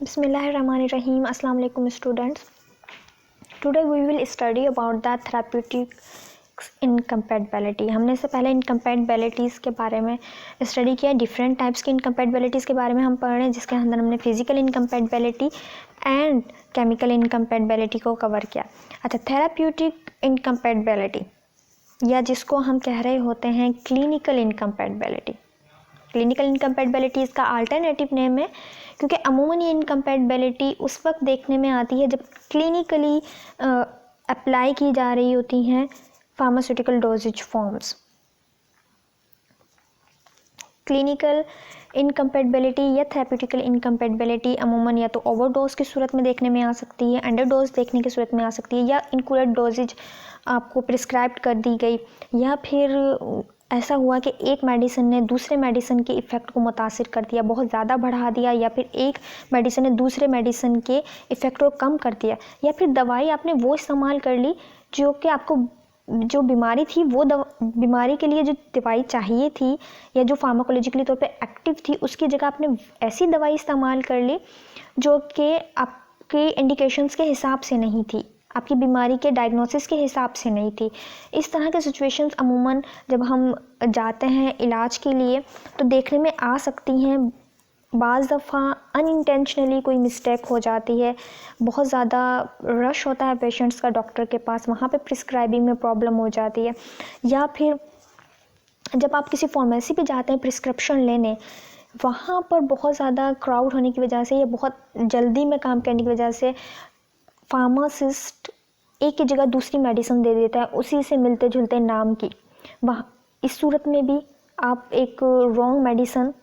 Bismillahirrahmanirrahim. Assalamu alaikum students. Today we will study about the therapeutic incompatibility. हमने इससे पहले इनकम्पैटिबिलिटीज़ के बारे में स्टडी किया, डिफरेंट टाइप्स की इनकम्पैटिबिलिटीज़ के बारे में हम पढ़ रहे हैं, जिसके अंदर हमने physical incompatibility and chemical incompatibility को कवर किया। अच्छा, थेराप्यूटिक इनकम्पैटिबिलिटी या जिसको हम कह रहे होते हैं क्लिनिकल इनकम्पैटिबिलिटी। क्लिनिकल इनकम्पैटिबिलिटी इसका अल्टरनेटिव नेम है, क्योंकि अमूमन ये इनकम्पैटिबिलिटी उस वक्त देखने में आती है जब क्लिनिकली अप्लाई की जा रही होती हैं pharmaceutical dosages forms. Clinical incompatibility या थेरेप्यूटिकल इनकम्पैटिबिलिटी अमूमन या तो ओवरडोज की सूरत में देखने में आ सकती है, अंडरडोज देखने की सूरत में आ सकती है, या इनकरेक्ट डोजेज आपको प्रिस्क्राइब कर दी गई, या फिर ऐसा हुआ कि एक मेडिसिन ने दूसरे मेडिसिन के इफ़ेक्ट को मुतासिर कर दिया, बहुत ज़्यादा बढ़ा दिया, या फिर एक मेडिसिन ने दूसरे मेडिसिन के इफ़ेक्ट को कम कर दिया, या फिर दवाई आपने वो इस्तेमाल कर ली जो कि आपको जो बीमारी थी वो बीमारी के लिए जो दवाई चाहिए थी या जो फार्माकोलॉजिकली तौर पे एक्टिव थी, उसकी जगह आपने ऐसी दवाई इस्तेमाल कर ली जो कि आपके इंडिकेशंस के हिसाब से नहीं थी, आपकी बीमारी के डायग्नोसिस के हिसाब से नहीं थी। इस तरह के सिचुएशंस अमूमन जब हम जाते हैं इलाज के लिए तो देखने में आ सकती हैं। बाज़ दफ़ा अनइंटेंशनली कोई मिस्टेक हो जाती है, बहुत ज़्यादा रश होता है पेशेंट्स का डॉक्टर के पास, वहाँ पे प्रिस्क्राइबिंग में प्रॉब्लम हो जाती है, या फिर जब आप किसी फार्मेसी पे जाते हैं प्रिस्क्रिप्शन लेने, वहाँ पर बहुत ज़्यादा क्राउड होने की वजह से या बहुत जल्दी में काम करने की वजह से फार्मासिस्ट एक की जगह दूसरी मेडिसिन दे देता है उसी से मिलते जुलते नाम की। वहाँ इस सूरत में भी आप एक रॉन्ग मेडिसिन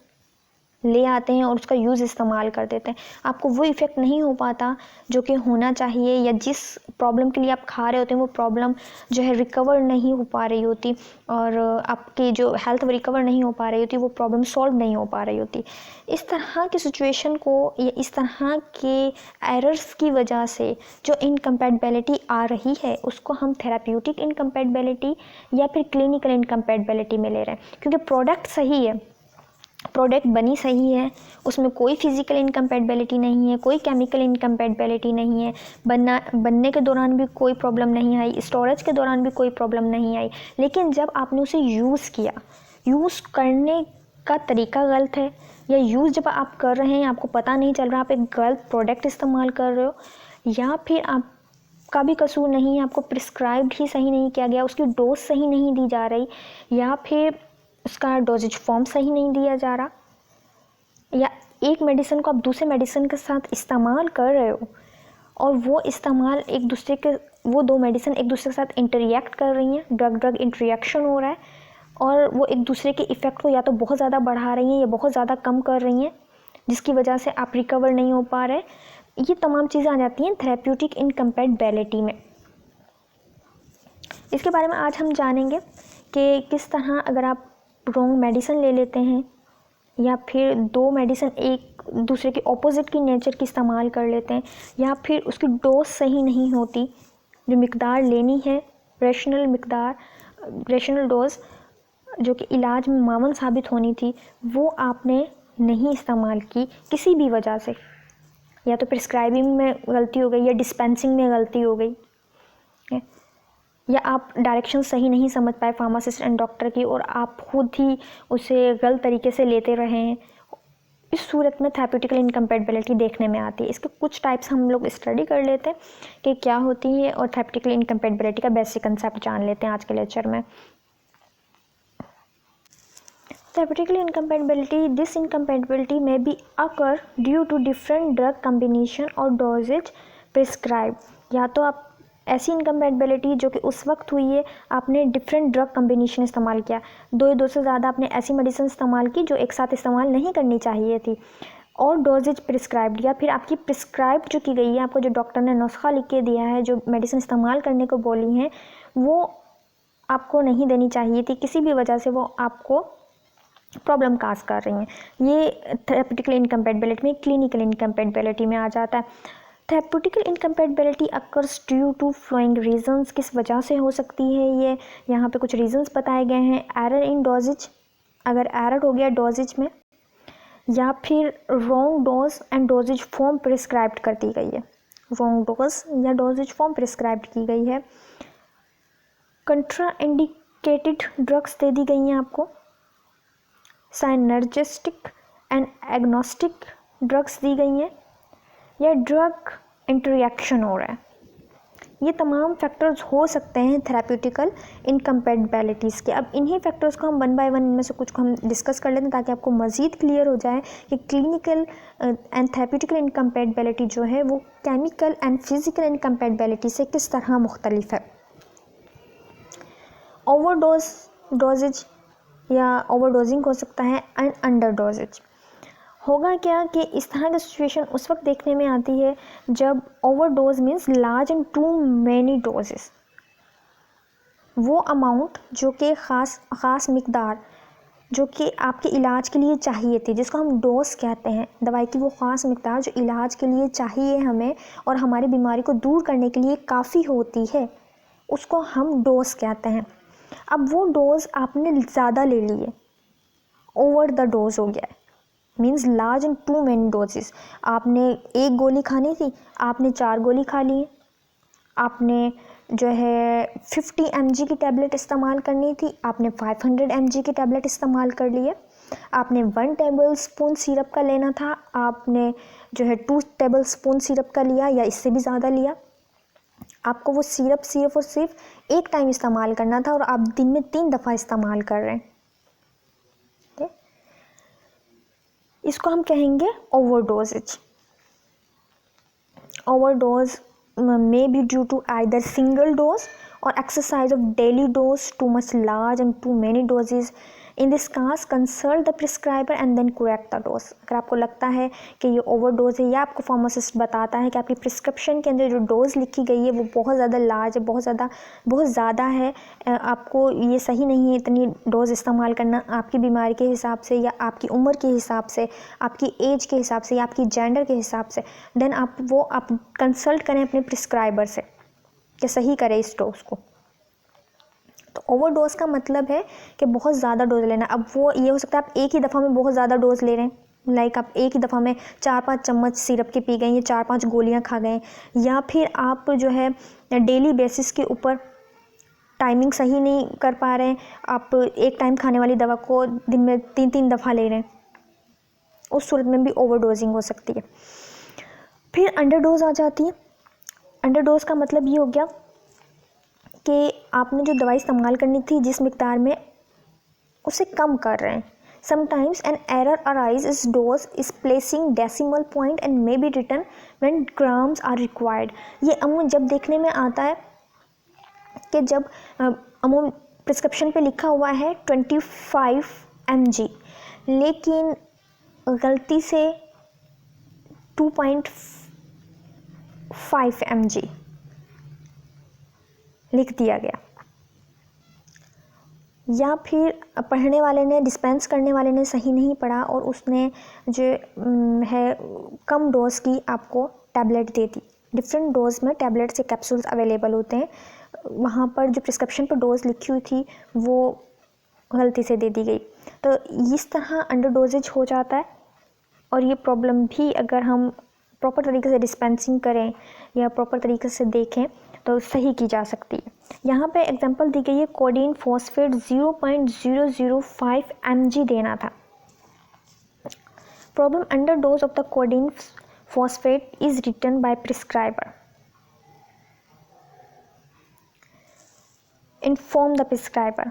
ले आते हैं और उसका यूज़ इस्तेमाल कर देते हैं, आपको वो इफ़ेक्ट नहीं हो पाता जो कि होना चाहिए, या जिस प्रॉब्लम के लिए आप खा रहे होते हैं वो प्रॉब्लम जो है रिकवर नहीं हो पा रही होती, और आपकी जो हेल्थ रिकवर नहीं हो पा रही होती, वो प्रॉब्लम सॉल्व नहीं हो पा रही होती। इस तरह की सिचुएशन को या इस तरह के एरर्स की वजह से जो इनकम्पैटिबिलिटी आ रही है उसको हम थेराप्यूटिक इनकम्पैटिबिलिटी या फिर क्लिनिकल इनकम्पैटिबिलिटी में ले रहे हैं, क्योंकि प्रोडक्ट सही है, प्रोडक्ट बनी सही है, उसमें कोई फिज़िकल इनकम्पैटिबिलिटी नहीं है, कोई केमिकल इनकम्पैटिबिलिटी नहीं है, बनने के दौरान भी कोई प्रॉब्लम नहीं आई, स्टोरेज के दौरान भी कोई प्रॉब्लम नहीं आई, लेकिन जब आपने उसे यूज़ किया, यूज़ करने का तरीका गलत है, या यूज़ जब आप कर रहे हैं आपको पता नहीं चल रहा, आप एक गलत प्रोडक्ट इस्तेमाल कर रहे हो, या फिर आपका भी कसूर नहीं है, आपको प्रिस्क्राइब्ड ही सही नहीं किया गया, उसकी डोज सही नहीं दी जा रही, या फिर उसका डोजेज फॉर्म सही नहीं दिया जा रहा, या एक मेडिसिन को आप दूसरे मेडिसिन के साथ इस्तेमाल कर रहे हो और वो इस्तेमाल एक दूसरे के वो दो मेडिसिन एक दूसरे के साथ इंटरैक्ट कर रही हैं, ड्रग इंटरैक्शन हो रहा है, और वो एक दूसरे के इफ़ेक्ट को या तो बहुत ज़्यादा बढ़ा रही हैं या बहुत ज़्यादा कम कर रही हैं, जिसकी वजह से आप रिकवर नहीं हो पा रहे। ये तमाम चीज़ें आ जाती हैं थेरेप्यूटिक इनकम्पैटिबिलिटी में। इसके बारे में आज हम जानेंगे कि किस तरह अगर आप रॉन्ग मेडिसिन ले लेते हैं या फिर दो मेडिसिन एक दूसरे के ऑपोजिट की नेचर की इस्तेमाल कर लेते हैं, या फिर उसकी डोज सही नहीं होती, जो मिकदार लेनी है रेशनल डोज जो कि इलाज में मावन साबित होनी थी वो आपने नहीं इस्तेमाल की किसी भी वजह से, या तो प्रिस्क्राइबिंग में गलती हो गई या डिस्पेंसिंग में गलती हो गई, या आप डायरेक्शन सही नहीं समझ पाए फार्मासिस्ट एंड डॉक्टर की और आप खुद ही उसे गलत तरीके से लेते रहे हैं। इस सूरत में थेरेप्यूटिकल इनकम्पैटिबिलिटी देखने में आती है। इसके कुछ टाइप्स हम लोग स्टडी कर लेते हैं कि क्या होती है, और थेरेप्यूटिकल इनकम्पैटिबिलिटी का बेसिक कंसेप्ट जान लेते हैं आज के लेक्चर में। Therapeutic incompatibility. This incompatibility may be occur due to different drug combination or dosage prescribed। या तो आप ऐसी इनकम्पैटिबिलिटी जो कि उस वक्त हुई है आपने डिफरेंट ड्रग कम्बिनेशन इस्तेमाल किया, दो से ज़्यादा आपने ऐसी मेडिसिन इस्तेमाल की जो एक साथ इस्तेमाल नहीं करनी चाहिए थी, और डोजेज प्रिस्क्राइब्ड, या फिर आपकी प्रिस्क्राइब जो की गई है, आपको जो डॉक्टर ने नुस्खा लिख के दिया है, जो मेडिसिन इस्तेमाल करने को बोली हैं वो आपको नहीं देनी चाहिए थी, किसी भी वजह से वो आपको प्रॉब्लम काज कर रही हैं। ये थेरेप्यूटिकल इनकम्पैटिबिलिटी में क्लिनिकल इनकम्पैटिबिलिटी में आ जाता है। Therapeutic incompatibility occurs due to following reasons. किस वजह से हो सकती है ये, यहाँ पे कुछ रीजंस बताए गए हैं। एरर इन डोजेज, अगर एरर हो गया डोजेज में, या फिर wrong dose and doses form prescribed कर दी गई है, रॉन्ग डोज या डोजेज फॉर्म प्रिस्क्राइब्ड की गई है। कंट्रा इंडिकेटेड ड्रग्स दे दी गई हैं आपको, साइनर्जिस्टिक एंड एग्नोस्टिक ड्रग्स दी गई हैं, या ड्रग इंटरैक्शन हो रहा है। ये तमाम फैक्टर्स हो सकते हैं थेराप्यूटिकल इनकम्पैटिबिलिटीज़ के। अब इन्हीं फैक्टर्स को हम वन बाय वन इनमें से कुछ को हम डिस्कस कर लेते हैं ताकि आपको मज़ीद क्लियर हो जाए कि क्लिनिकल एंड थेराप्यूटिकल इनकम्पैटिबिलिटी जो है वो केमिकल एंड फिजिकल इनकम्पैटिबिलिटी से किस तरह मुख्तलिफ है। डोजेज या ओवरडोजिंग हो सकता है एंड अंडर डोजेज। होगा क्या कि इस तरह की सिचुएशन उस वक्त देखने में आती है जब overdose means large and too many doses, वो अमाउंट जो कि ख़ास मिकदार जो कि आपके इलाज के लिए चाहिए थी, जिसको हम डोज कहते हैं, दवाई की वो ख़ास मिकदार जो इलाज के लिए चाहिए हमें और हमारी बीमारी को दूर करने के लिए काफ़ी होती है, उसको हम डोज कहते हैं। अब वो डोज आपने ज़्यादा ले लिए, ओवर द डोज हो गया है, means large and too many doses. आपने एक गोली खानी थी, आपने 4 गोली खा ली। आपने जो है 50 mg की टैबलेट इस्तेमाल करनी थी, आपने 500 mg की टैबलेट इस्तेमाल कर ली है। आपने 1 टेबल स्पून सिरप का लेना था, आपने जो है 2 टेबल स्पून सिरप का लिया या इससे भी ज़्यादा लिया। आपको वो सिरप सिर्फ और सिर्फ एक टाइम इस्तेमाल करना था और आप दिन में 3 दफ़ा इस्तेमाल कर रहे हैं। इसको हम कहेंगे overdoses. Overdose may be due to either single dose or exercise of daily dose, too much large and too many doses. In this case, consult the prescriber and then correct the dose. अगर आपको लगता है कि ये overdose है या आपको pharmacist बताता है कि आपकी प्रिस्क्रिप्शन के अंदर जो डोज लिखी गई है वो बहुत ज़्यादा लार्ज है, बहुत ज़्यादा है, आपको ये सही नहीं है इतनी डोज इस्तेमाल करना आपकी बीमारी के हिसाब से या आपकी उम्र के हिसाब से, आपकी एज के हिसाब से या आपकी जेंडर के हिसाब से, देन आप कंसल्ट करें अपने प्रिस्क्राइबर से कि सही करें इस डोज को। तो ओवरडोज का मतलब है कि बहुत ज़्यादा डोज लेना। अब वो ये हो सकता है आप एक ही दफ़ा में बहुत ज़्यादा डोज ले रहे हैं, लाइक आप एक ही दफ़ा में 4-5 चम्मच सिरप के पी गए या 4-5 गोलियां खा गए, या फिर आप जो है डेली बेसिस के ऊपर टाइमिंग सही नहीं कर पा रहे हैं, आप एक टाइम खाने वाली दवा को दिन में 3-3 दफ़ा ले रहे हैं, उस सूरत में भी ओवरडोजिंग हो सकती है। फिर अंडरडोज आ जाती है। अंडरडोज का मतलब ये हो गया कि आपने जो दवाई इस्तेमाल करनी थी जिस मिकदार में, उसे कम कर रहे हैं। Sometimes an error arise dose is placing decimal point and may be written when grams are required. ये अमूमन जब देखने में आता है कि जब अमूमन प्रिस्क्रिप्शन पे लिखा हुआ है 25 mg, लेकिन गलती से 2.5 mg लिख दिया गया, या फिर पढ़ने वाले ने, डिस्पेंस करने वाले ने सही नहीं पढ़ा और उसने जो है कम डोज की आपको टैबलेट दे दी। डिफरेंट डोज में टैबलेट्स या कैप्सूल्स अवेलेबल होते हैं, वहाँ पर जो प्रिस्क्रिप्शन पर डोज लिखी हुई थी वो गलती से दे दी गई, तो इस तरह अंडर डोजेज हो जाता है। और ये प्रॉब्लम भी अगर हम प्रॉपर तरीके से डिस्पेंसिंग करें या प्रॉपर तरीके से देखें तो सही की जा सकती है। यहाँ पे एग्जांपल दी गई है, कोडीन फॉस्फेट 0.005 mg देना था। Problem under dose of the codeine phosphate is written by prescriber. Inform the prescriber.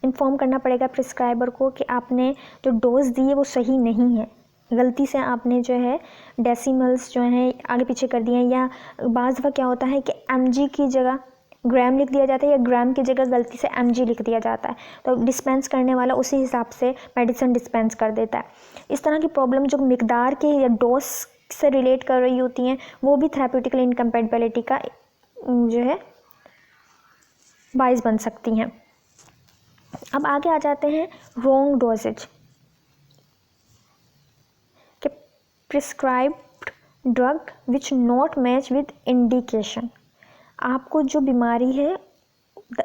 Inform करना पड़ेगा प्रिस्क्राइबर को कि आपने जो डोज दी है वो सही नहीं है, गलती से आपने जो है डेसिमल्स जो हैं आगे पीछे कर दिए हैं, या बाज़ दफ़ा क्या होता है कि mg की जगह ग्राम लिख दिया जाता है या ग्राम की जगह गलती से mg लिख दिया जाता है, तो डिस्पेंस करने वाला उसी हिसाब से मेडिसिन डिस्पेंस कर देता है। इस तरह की प्रॉब्लम जो मिकदार के या डोज से रिलेट कर रही होती हैं वो भी थेराप्यूटिकल इनकम्पैटिबिलिटी का जो है बाइस बन सकती हैं। अब आगे आ जाते हैं wrong dosages. Prescribed drug which not match with indication. आपको जो बीमारी है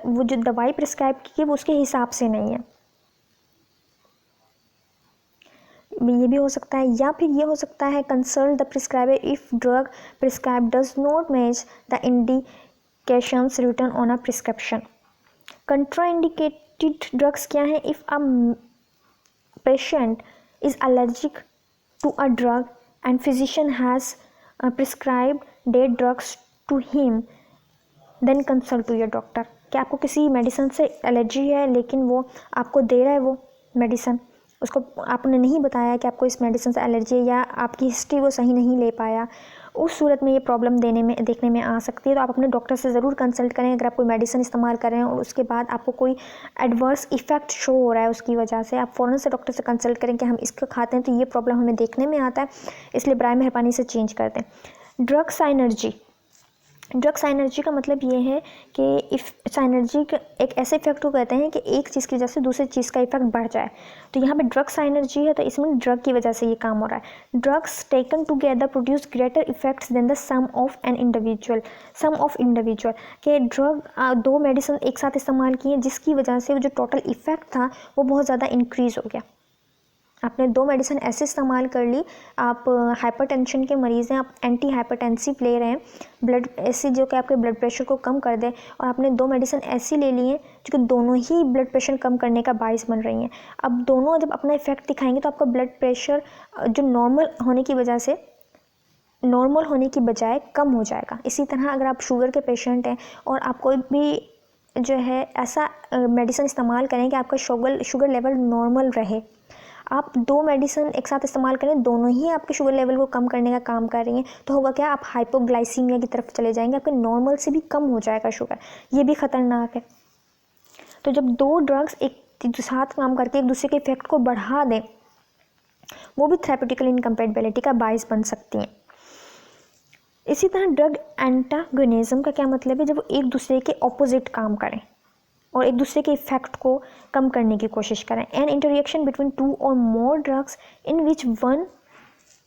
वो जो दवाई प्रिस्क्राइब की है वो उसके हिसाब से नहीं है। ये भी हो सकता है, या फिर ये हो सकता है consult the prescriber if drug prescribe does not match the indications written on a prescription. Contraindicated drugs क्या है? If a patient is allergic to a drug and physician has prescribed that drugs to him then consult to your doctor. कि आपको किसी medicine से allergy है लेकिन वो आपको दे रहा है वो मेडिसिन, उसको आपने नहीं बताया कि आपको इस मेडिसिन से एलर्जी है, या आपकी हिस्ट्री वो सही नहीं ले पाया, उस सूरत में ये प्रॉब्लम देखने में आ सकती है। तो आप अपने डॉक्टर से ज़रूर कंसल्ट करें। अगर आप कोई मेडिसिन इस्तेमाल कर रहे हैं और उसके बाद आपको कोई एडवर्स इफेक्ट शो हो रहा है उसकी वजह से, आप फ़ौरन से डॉक्टर से कंसल्ट करें कि हम इसको खाते हैं तो ये प्रॉब्लम हमें देखने में आता है, इसलिए बराए मेहरबानी से चेंज कर दें। Drug synergy. ड्रग साइनर्जी का मतलब ये है कि इफ़ साइनर्जी का एक ऐसे इफेक्ट को कहते हैं कि एक चीज़ की वजह से दूसरी चीज़ का इफेक्ट बढ़ जाए। तो यहाँ पे ड्रग साइनर्जी है, तो इसमें ड्रग की वजह से ये काम हो रहा है। Drugs taken together produce greater effects than the sum of an individual. Sum of individual के ड्रग दो मेडिसिन एक साथ इस्तेमाल किए जिसकी वजह से जो टोटल इफेक्ट था वो बहुत ज़्यादा इंक्रीज़ हो गया। आपने दो मेडिसिन ऐसे इस्तेमाल कर ली, आप हाइपरटेंशन के मरीज़ हैं, आप एंटी हाइपरटेंसिव ले रहे हैं, ब्लड ऐसी जो कि आपके ब्लड प्रेशर को कम कर दे, और आपने दो मेडिसिन ऐसी ले ली हैं जो कि दोनों ही ब्लड प्रेशर कम करने का बाइस बन रही हैं। अब दोनों जब अपना इफेक्ट दिखाएंगे तो आपका ब्लड प्रेशर जो नॉर्मल होने की वजह से नॉर्मल होने की बजाय कम हो जाएगा। इसी तरह अगर आप शुगर के पेशेंट हैं और आप कोई भी जो है ऐसा मेडिसिन इस्तेमाल करें कि आपका शुगर लेवल नॉर्मल रहे, आप दो मेडिसिन एक साथ इस्तेमाल करें, दोनों ही आपके शुगर लेवल को कम करने का काम कर रही हैं, तो होगा क्या, आप हाइपोग्लाइसीमिया की तरफ चले जाएंगे, आपके नॉर्मल से भी कम हो जाएगा शुगर। ये भी ख़तरनाक है। तो जब दो ड्रग्स एक साथ काम करके एक दूसरे के इफेक्ट को बढ़ा दें, वो भी थेरेप्यूटिकल इनकम्पैटिबिलिटी का बाइस बन सकती हैं। इसी तरह ड्रग एंटागोनिज्म का क्या मतलब है? जब वो एक दूसरे के ऑपोजिट काम करें और एक दूसरे के इफेक्ट को कम करने की कोशिश करें। एन इंटरएक्शन बिटवीन टू और more drugs in which one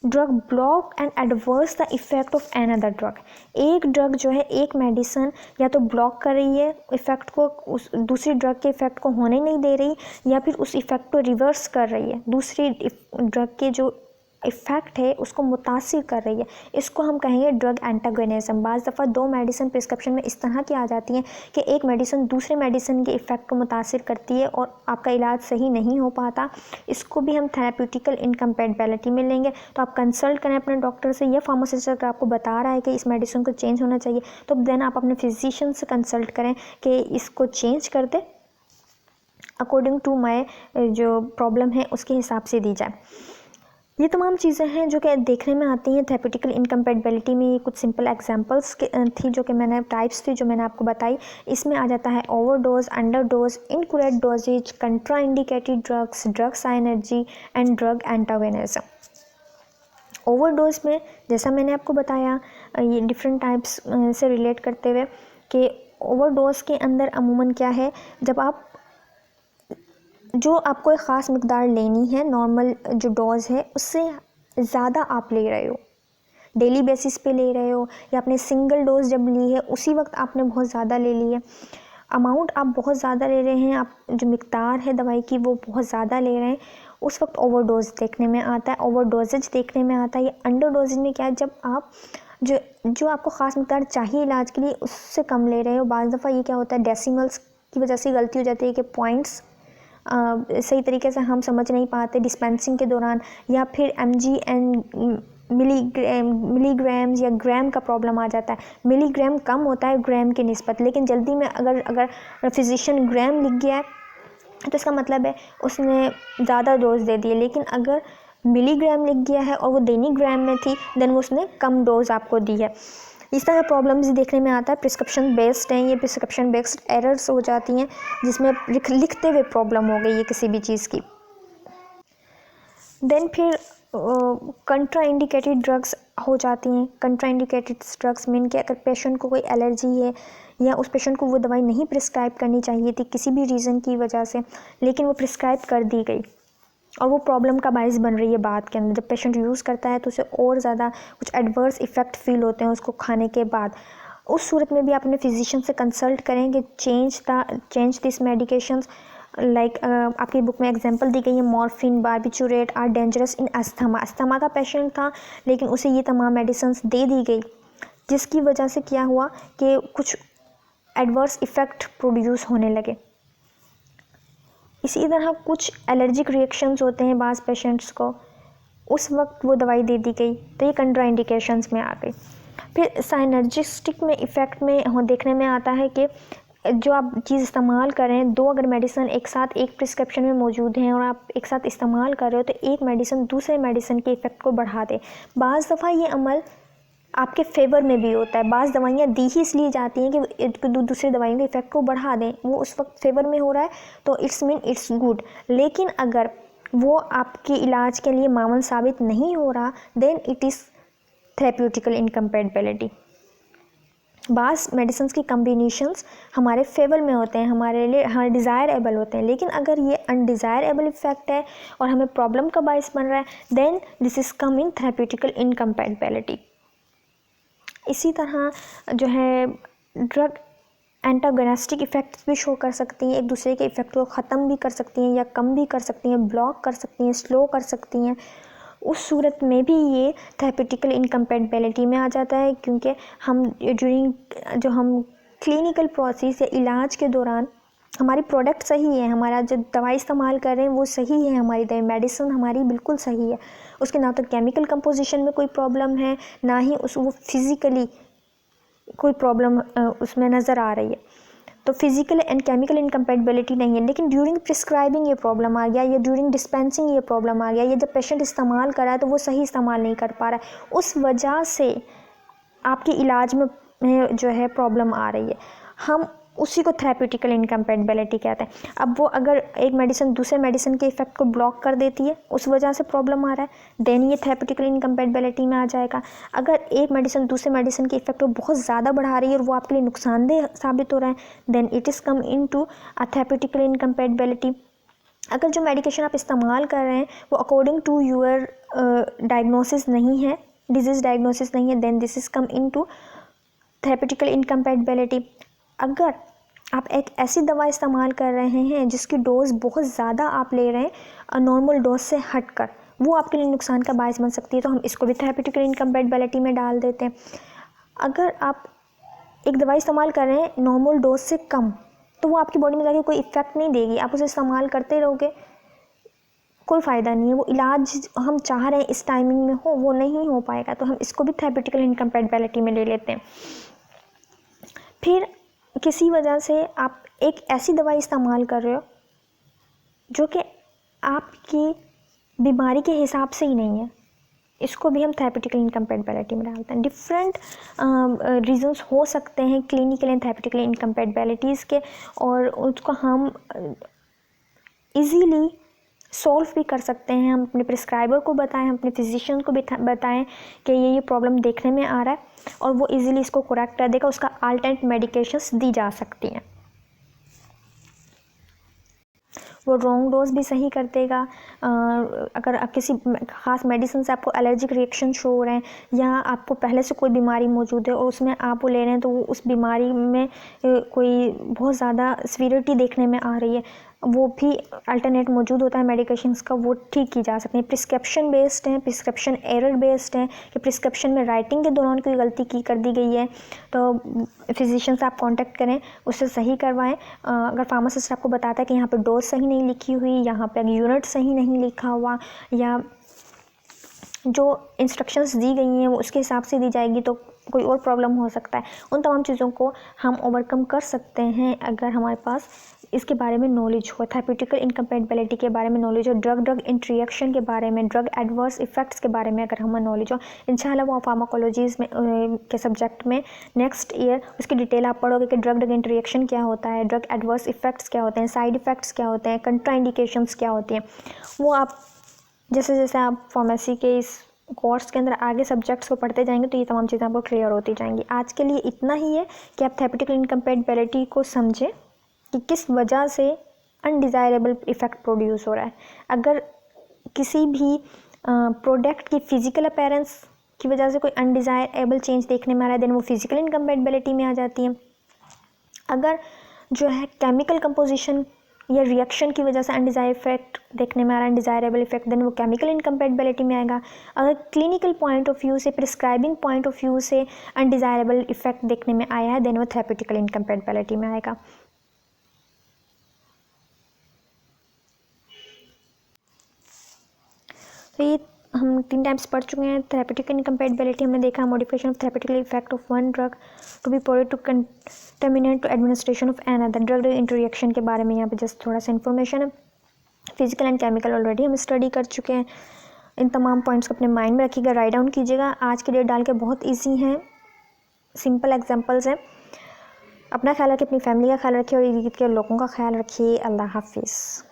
drug block and adverse the effect of another drug. एक ड्रग जो है एक मेडिसिन या तो ब्लॉक कर रही है इफेक्ट को, उस दूसरी ड्रग के इफेक्ट को होने नहीं दे रही, या फिर उस इफेक्ट को रिवर्स कर रही है, दूसरी ड्रग के जो इफेक्ट है उसको मुतासिर कर रही है। इसको हम कहेंगे ड्रग एंटागोनिज्म। बाज़ दफ़ा दो मेडिसिन प्रिस्क्रिप्शन में इस तरह की आ जाती हैं कि एक मेडिसिन दूसरे मेडिसिन के इफेक्ट को मुतासिर करती है और आपका इलाज सही नहीं हो पाता। इसको भी हम थेरेप्यूटिकल इनकम्पैटिबिलिटी में लेंगे। तो आप कंसल्ट करें अपने डॉक्टर से, या फार्मासिस्ट अगर आपको बता रहा है कि इस मेडिसिन को चेंज होना चाहिए, तो देन आप अपने फिजिशियन से कंसल्ट करें कि इसको चेंज कर दे, अकॉर्डिंग टू माई जो प्रॉब्लम है उसके हिसाब से दी जाए। ये तमाम चीज़ें हैं जो कि देखने में आती हैं थेरेप्यूटिकल इनकम्पैटिबिलिटी में। ये कुछ सिंपल एग्जांपल्स थी जो कि मैंने टाइप्स थी जो मैंने आपको बताई। इसमें आ जाता है overdose, underdose, incorrect doses, contraindicated drugs, drug synergy and drug antagonism. Overdose में जैसा मैंने आपको बताया ये डिफरेंट टाइप्स से रिलेट करते हुए कि ओवरडोज के अंदर अमूमन क्या है, जब आप जो आपको एक ख़ास मकदार लेनी है, नॉर्मल जो डोज है उससे ज़्यादा आप ले रहे हो, डेली बेसिस पे ले रहे हो, या आपने सिंगल डोज जब ली है उसी वक्त आपने बहुत ज़्यादा ले ली है, अमाउंट आप बहुत ज़्यादा ले रहे हैं, आप जो मकदार है दवाई की वो बहुत ज़्यादा ले रहे हैं, उस वक्त ओवरडोज देखने में आता है, ओवरडोजेज देखने में आता है। ये अंडरडोजेज में क्या है, जब आप जो आपको ख़ास मकदार चाहिए इलाज के लिए उससे कम ले रहे हो। बाज़ दफ़ा ये क्या होता है, डेसिमल्स की वजह से गलती हो जाती है कि पॉइंट्स सही तरीके से हम समझ नहीं पाते डिस्पेंसिंग के दौरान, या फिर mg एंड मिलीग्राम्स या ग्राम का प्रॉब्लम आ जाता है। मिलीग्राम कम होता है ग्राम की निस्बत, लेकिन जल्दी में अगर फिजिशियन ग्राम लिख गया है तो इसका मतलब है उसने ज़्यादा डोज दे दी है, लेकिन अगर मिलीग्राम लिख गया है और वो देनी ग्राम में थी देन वो उसने कम डोज आपको दी है। इस तरह प्रॉब्लम्स देखने में आता है। प्रिस्क्रिप्शन बेस्ड हैं ये, प्रिस्क्रिप्शन बेस्ड एरर्स हो जाती हैं जिसमें लिखते हुए प्रॉब्लम हो गई है किसी भी चीज़ की। देन फिर कंट्राइंडिकेटेड ड्रग्स हो जाती हैं। कंट्राइंडिकेटेड ड्रग्स मीन कि अगर पेशेंट को कोई एलर्जी है या उस पेशेंट को वो दवाई नहीं प्रिस्क्राइब करनी चाहिए थी किसी भी रीज़न की वजह से, लेकिन वो प्रिस्क्राइब कर दी गई और वो प्रॉब्लम का बायस बन रही है बाद के अंदर। जब पेशेंट यूज़ करता है तो उसे और ज़्यादा कुछ एडवर्स इफ़ेक्ट फील होते हैं उसको खाने के बाद। उस सूरत में भी आप अपने फिजिशियन से कंसल्ट करें कि चेंज दिस मेडिकेशंस लाइक आपकी बुक में एग्जांपल दी गई है, morphine, barbiturate are dangerous in asthma. Asthma का पेशेंट था लेकिन उसे ये तमाम मेडिसिन्स दे दी गई, जिसकी वजह से क्या हुआ कि कुछ एडवर्स इफ़ेक्ट प्रोड्यूस होने लगे। इसी तरह कुछ एलर्जिक रिएक्शंस होते हैं बाज़ पेशेंट्स को, उस वक्त वो दवाई दे दी गई तो ये कंट्राइंडिकेशंस में आ गई। फिर साइनर्जिस्टिक में इफ़ेक्ट में देखने में आता है कि जो आप चीज़ इस्तेमाल कर रहे हैं, दो अगर मेडिसिन एक साथ एक प्रिस्क्रिप्शन में मौजूद हैं और आप एक साथ इस्तेमाल कर रहे हो तो एक मेडिसिन दूसरे मेडिसिन के इफ़ेक्ट को बढ़ा दे। बाज़ दफ़ा ये अमल आपके फेवर में भी होता है। बाज़ दवाइयाँ दी ही इसलिए जाती हैं कि दूसरी दवाइयों के इफ़ेक्ट को बढ़ा दें, वो उस वक्त फेवर में हो रहा है तो इट्स मीन इट्स गुड। लेकिन अगर वो आपके इलाज के लिए मावन साबित नहीं हो रहा, देन इट इज़ थेरेप्यूटिकल इनकम्पैटिबिलिटी। बाज़ मेडिसिन की कम्बिनेशंस हमारे फेवर में होते हैं, हमारे लिए डिज़ायरेबल होते हैं, लेकिन अगर ये अनडिज़ायरेबल इफ़ेक्ट है और हमें प्रॉब्लम का बायस बन रहा है, then this is come in therapeutic incompatibility. इसी तरह जो है ड्रग एंटागोनिस्टिक इफ़ेक्ट्स भी शो कर सकती हैं, एक दूसरे के इफ़ेक्ट को ख़त्म भी कर सकती हैं या कम भी कर सकती हैं, ब्लॉक कर सकती हैं, स्लो कर सकती हैं। उस सूरत में भी ये थेरेप्यूटिकल इनकम्पैटिबिलिटी में आ जाता है, क्योंकि हम जो हम क्लिनिकल प्रोसेस या इलाज के दौरान हमारी प्रोडक्ट सही है, हमारा जो दवाई इस्तेमाल कर रहे हैं वो सही है, हमारी मेडिसिन हमारी बिल्कुल सही है, उसके ना तो केमिकल कंपोजिशन में कोई प्रॉब्लम है, ना ही वो फिज़िकली कोई प्रॉब्लम उसमें नज़र आ रही है। तो फिज़िकल एंड केमिकल इनकम्पैटिबिलिटी नहीं है, लेकिन ड्यूरिंग प्रिस्क्राइबिंग ये प्रॉब्लम आ गया या ड्यूरिंग डिस्पेंसिंग ये प्रॉब्लम आ गया, या जब पेशेंट इस्तेमाल कर रहा है तो वो सही इस्तेमाल नहीं कर पा रहा है, उस वजह से आपके इलाज में जो है प्रॉब्लम आ रही है, हम उसी को थेरेप्यूटिकल इनकम्पैटिबिलिटी कहते हैं। अब वो अगर एक मेडिसिन दूसरे मेडिसिन के इफ़ेक्ट को ब्लॉक कर देती है, उस वजह से प्रॉब्लम आ रहा है, देन ये थेरेप्यूटिकल इनकम्पैटिबिलिटी में आ जाएगा। अगर एक मेडिसिन दूसरे मेडिसिन के इफ़ेक्ट को बहुत ज़्यादा बढ़ा रही है और वो आपके लिए नुकसानदेह साबित हो रहा है, then it is come into a therapeutic incompatibility. अगर जो मेडिकेशन आप इस्तेमाल कर रहे हैं वो अकॉर्डिंग टू यूर डायग्नोसिस नहीं है, डिजीज़ डायग्नोसिस नहीं है, then this is come into therapeutic incompatibility. अगर आप एक ऐसी दवा इस्तेमाल कर रहे हैं जिसकी डोज बहुत ज़्यादा आप ले रहे हैं नॉर्मल डोज से हटकर, वो आपके लिए नुकसान का बायस बन सकती है, तो हम इसको भी थेरेप्यूटिकल इनकम्पैटिबिलिटी में डाल देते हैं। अगर आप एक दवाई इस्तेमाल कर रहे हैं नॉर्मल डोज से कम, तो वो आपकी बॉडी में जाके कोई इफ़ेक्ट नहीं देगी, आप उसे इस्तेमाल करते रहोगे, कोई फ़ायदा नहीं है। वो इलाज हम चाह रहे हैं इस टाइमिंग में हो, वो नहीं हो पाएगा, तो हम इसको भी थेरेप्यूटिकल इनकम्पैटिबिलिटी में ले लेते हैं। फिर किसी वजह से आप एक ऐसी दवाई इस्तेमाल कर रहे हो जो कि आपकी बीमारी के हिसाब से ही नहीं है, इसको भी हम थेरेप्यूटिकल इनकम्पैटिबिलिटी में डालते हैं। डिफरेंट रीजंस हो सकते हैं क्लिनिकल एंड थेरेप्यूटिकल इनकम्पैटिबिलिटीज़ के, और उसको हम इजीली सॉल्व भी कर सकते हैं। हम अपने प्रिस्क्राइबर को बताएं, हम अपने फिजिशियन को बताएं कि ये प्रॉब्लम देखने में आ रहा है और वो इजीली इसको करेक्ट कर देगा, उसका अल्टरनेट मेडिकेशंस दी जा सकती हैं। वो रॉन्ग डोज भी सही कर देगा। अगर आप किसी ख़ास मेडिसिन से आपको एलर्जिक रिएक्शन शो हो रहे हैं या आपको पहले से कोई बीमारी मौजूद है और उसमें आप वो ले रहे हैं तो उस बीमारी में कोई बहुत ज़्यादा सीवियरिटी देखने में आ रही है, वो भी अल्टरनेट मौजूद होता है मेडिकेशंस का, वो ठीक की जा सकती है। प्रिस्क्रिप्शन बेस्ड हैं, प्रिस्क्रिप्शन एरर बेस्ड हैं कि प्रिस्क्रिप्शन में राइटिंग के दौरान कोई गलती की कर दी गई है तो फिजिशियन से आप कांटेक्ट करें, उससे सही करवाएं। अगर फार्मासिस्ट आपको बताता है कि यहाँ पे डोज सही नहीं लिखी हुई, यहाँ पे यूनिट सही नहीं लिखा हुआ, या जो इंस्ट्रक्शंस दी गई हैं वो उसके हिसाब से दी जाएगी तो कोई और प्रॉब्लम हो सकता है। उन तमाम चीज़ों को हम ओवरकम कर सकते हैं अगर हमारे पास इसके बारे में नॉलेज हो, थेरेप्यूटिकल इनकम्पैटिबिलिटी के बारे में नॉलेज हो, ड्रग इंटरेक्शन के बारे में, ड्रग एडवर्स इफ़ेक्ट्स के बारे में अगर हमें नॉलेज हो। इंशाल्लाह वो फार्माकोलॉजीज़ में के सब्जेक्ट में नेक्स्ट ईयर उसकी डिटेल आप पढ़ोगे कि ड्रग इंटरेक्शन क्या होता है, ड्रग एडवर्स इफ़ेक्ट्स क्या होते हैं, साइड इफ़ेक्ट्स क्या होते हैं, कंट्राइंडिकेशंस क्या होती हैं। वो आप जैसे जैसे आप फार्मेसी के इस कोर्स के अंदर आगे सब्जेक्ट्स को पढ़ते जाएंगे तो ये तमाम चीज़ें आपको क्लियर होती जाएंगी। आज के लिए इतना ही है कि आप थेरेप्यूटिकल इनकम्पैटिबिलिटी को समझें कि किस वजह से अनडिज़ायरेबल इफ़ेक्ट प्रोड्यूस हो रहा है। अगर किसी भी प्रोडक्ट की फ़िज़िकल अपीयरेंस की वजह से कोई अनडिज़ायरेबल चेंज देखने में आ रहा है, देन वो फ़िज़िकल इनकम्पैटिबिलिटी में आ जाती है। अगर जो है केमिकल कंपोजिशन या रिएक्शन की वजह से अनडिजायर इफेक्ट देखने में आ रहा है, अनडिजायरेबल इफेक्ट, देन वो केमिकल इनकम्पेटिबिलिटी में आएगा। अगर क्लिनिकल पॉइंट ऑफ व्यू से, प्रिस्क्राइबिंग पॉइंट ऑफ व्यू से अनडिजायरेबल इफेक्ट देखने में आया है, देन वो थेरेप्यूटिकल इनकम्पेटिबिलिटी में आएगा। तो ये हम 3 टाइप्स पढ़ चुके हैं। थेरेप्यूटिकल इनकम्पेटिबिलिटी हमने देखा, modification of therapeutic effect of one drug to be ported to contaminant to administration of another drug interaction के बारे में यहाँ पे जस्ट थोड़ा सा इन्फॉर्मेशन है। फिजिकल एंड केमिकल ऑलरेडी हम स्टडी कर चुके हैं। इन तमाम पॉइंट्स को अपने माइंड में रखिएगा, राइट डाउन कीजिएगा। आज की डेट डाल के बहुत ईजी हैं, सिंपल एग्जाम्पल्स हैं। अपना ख्याल रखिए, अपनी फैमिली का ख्याल रखिए और इर्द गिर्द के लोगों का ख्याल रखिए। अल्लाह हाफिज़।